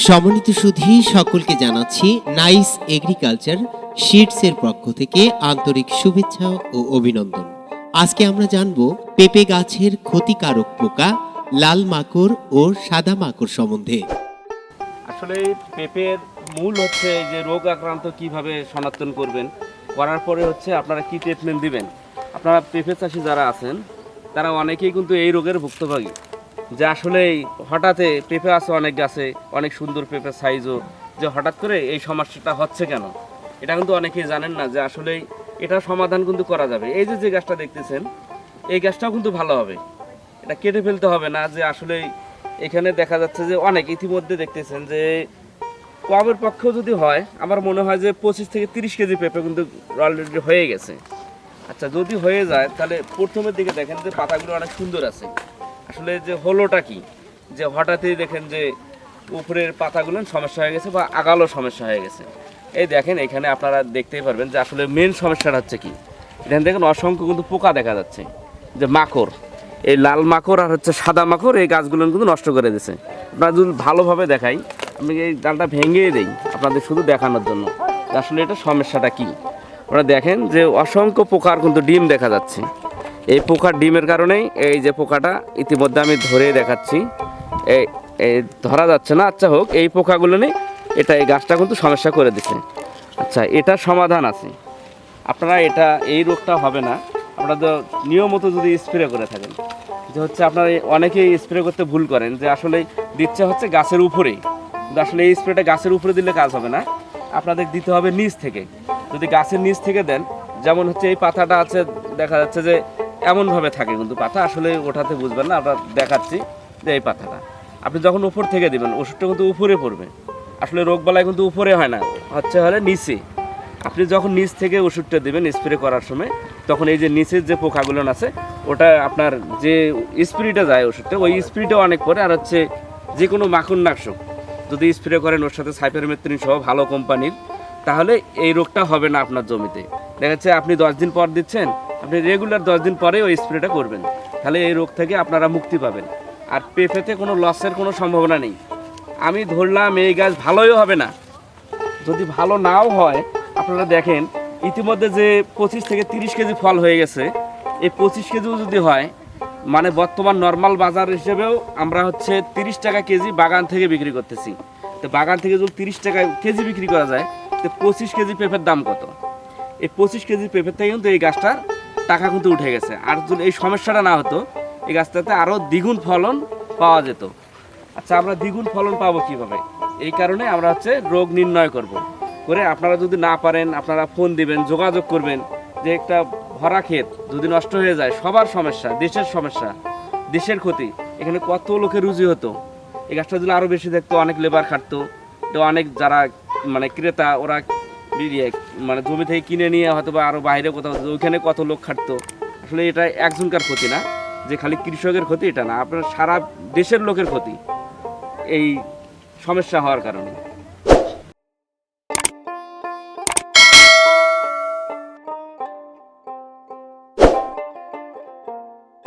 সম্মানিত সুধী সকলকে জানাচ্ছি নাইস এগ্রিকালচার সিডস এর পক্ষ থেকে আন্তরিক শুভেচ্ছা ও অভিনন্দন। আজকে আমরা জানব পেঁপে গাছের ক্ষতিকারক পোকা লাল মাকড় ও সাদা মাকড় সম্বন্ধে। আসলে পেঁপের মূল হচ্ছে যে রোগ আক্রান্ত কিভাবে শনাক্তন করবেন, করার পরে হচ্ছে আপনারা কি ট্রিটমেন্ট দিবেন। আপনারা পেঁপে চাষি যারা আছেন তারা অনেকেই কিন্তু এই রোগের ভুক্তভোগী, যে আসলে হঠাৎ পেঁপে আছে অনেক গাছে, অনেক সুন্দর পেঁপের সাইজও, যে হঠাৎ করে এই সমস্যাটা হচ্ছে কেন এটা কিন্তু অনেকেই জানেন না, যে আসলে এটা সমাধান কিন্তু করা যাবে। এই যে গাছটা দেখতেছেন এই গাছটাও কিন্তু ভালো হবে, এটা কেটে ফেলতে হবে না। যে আসলে এখানে দেখা যাচ্ছে যে অনেক ইতিমধ্যে দেখতেছেন যে কমের পক্ষেও যদি হয় আমার মনে হয় যে 25 থেকে 30 কেজি পেঁপে কিন্তু অলরেডি হয়ে গেছে। আচ্ছা, যদি হয়ে যায় তাহলে প্রথমের দিকে দেখেন যে পাতাগুলো অনেক সুন্দর আছে। আসলে যে হলোটা কি, যে হঠাৎই দেখেন যে উপরের পাতাগুলো সমস্যা হয়ে গেছে বা আগালো সমস্যা হয়ে গেছে। এই দেখেন এখানে আপনারা দেখতেই পারবেন যে আসলে মেন সমস্যাটা হচ্ছে কি, এখানে দেখেন অসংখ্য কিন্তু পোকা দেখা যাচ্ছে, যে মাকড়, এই লাল মাকড় আর হচ্ছে সাদা মাকড় এই গাছগুলো কিন্তু নষ্ট করে দিয়েছে। আপনারা যদি ভালোভাবে দেখাই, আমি এই ডালটা ভেঙে দিই আপনাদের শুধু দেখানোর জন্য আসলে এটা সমস্যাটা কি। আপনারা দেখেন যে অসংখ্য পোকার কিন্তু ডিম দেখা যাচ্ছে। এই পোকার ডিমের কারণেই এই যে পোকাটা ইতিমধ্যে আমি ধরে দেখাচ্ছি, এই ধরা যাচ্ছে না, আচ্ছা হোক, এই পোকাগুলো নেই, এটা এই গাছটা কিন্তু সমস্যা করে দিচ্ছে। আচ্ছা, এটার সমাধান আছে। আপনারা এটা এই রোগটা হবে না আপনারা নিয়মিত যদি স্প্রে করে থাকেন, যে হচ্ছে আপনারা অনেকেই স্প্রে করতে ভুল করেন, যে আসলে দিচ্ছে হচ্ছে গাছের উপরেই, কিন্তু আসলে এই স্প্রেটা গাছের উপরে দিলে কাজ হবে না, আপনাদের দিতে হবে নিচ থেকে। যদি গাছের নিচ থেকে দেন, যেমন হচ্ছে এই পাতাটা আছে, দেখা যাচ্ছে যে এমনভাবে থাকে কিন্তু পাতা আসলে ওঠাতে বুঝবেন না। আমরা দেখাচ্ছি যে এই পাতাটা আপনি যখন উপর থেকে দিবেন ওষুধটা কিন্তু উপরে পড়বে। আসলে রোগবালাই কিন্তু উপরে হয় না, হলে নিচে। আপনি যখন নিচ থেকে ওষুধটা দেবেন স্প্রে করার সময়, তখন এই যে নিচের যে পোকাগুলো আছে ওটা আপনার যে স্প্রেটা যায় ওষুধটা, ওই স্প্রেটা অনেক পরে। আর হচ্ছে যে কোনো মাকড়নাশক যদি স্প্রে করেন ওর সাথে সাইপারমেথ্রিন সহ ভালো কোম্পানির, তাহলে এই রোগটা হবে না আপনার জমিতে। দেখা যাচ্ছে আপনি 10 দিন পর দিচ্ছেন, আপনি রেগুলার 10 দিন পরে ওই স্প্রেটা করবেন, তাহলে এই রোগ থেকে আপনারা মুক্তি পাবেন। আর পেঁপেতে কোনো লসের কোনো সম্ভাবনা নেই। আমি ধরলাম এই গাছ ভালোই হবে না, যদি ভালো নাও হয় আপনারা দেখেন ইতিমধ্যে যে 25 থেকে 30 কেজি ফল হয়ে গেছে, এই 25 কেজিও যদি হয়, মানে বর্তমান নর্মাল বাজার হিসেবেও আমরা হচ্ছে 30 টাকা কেজি বাগান থেকে বিক্রি করতেছি। তো বাগান থেকে যদি 30 টাকা কেজি বিক্রি করা যায়, তো 25 কেজি পেঁপের দাম কত? এই 25 কেজি পেঁপের থেকে কিন্তু এই গাছটার টাকা কিন্তু উঠে গেছে। আর যদি এই সমস্যাটা না হতো, এই গাছটাতে আরও দ্বিগুণ ফলন পাওয়া যেত। আচ্ছা, আমরা দ্বিগুণ ফলন পাবো কিভাবে? এই কারণে আমরা হচ্ছে রোগ নির্ণয় করব করে, আপনারা যদি না পারেন আপনারা ফোন দিবেন, যোগাযোগ করবেন। যে একটা ভরা ক্ষেত যদি নষ্ট হয়ে যায়, সবার সমস্যা, দেশের সমস্যা, দেশের ক্ষতি। এখানে কত লোকের রুজি হতো, এই গাছটা যদি আরও বেশি দেখতো, অনেক লেবার খাটতো, তো অনেক যারা মানে ক্রেতা ওরা মানে জমি থেকে কিনে নিয়ে হয়তো বা আরও বাইরে কোথাও, ওইখানে কত লোক খাটতো। আসলে এটা একজনকার ক্ষতি না, যে খালি কৃষকের ক্ষতি এটা না, আপনার সারা দেশের লোকের ক্ষতি এই সমস্যা হওয়ার কারণে।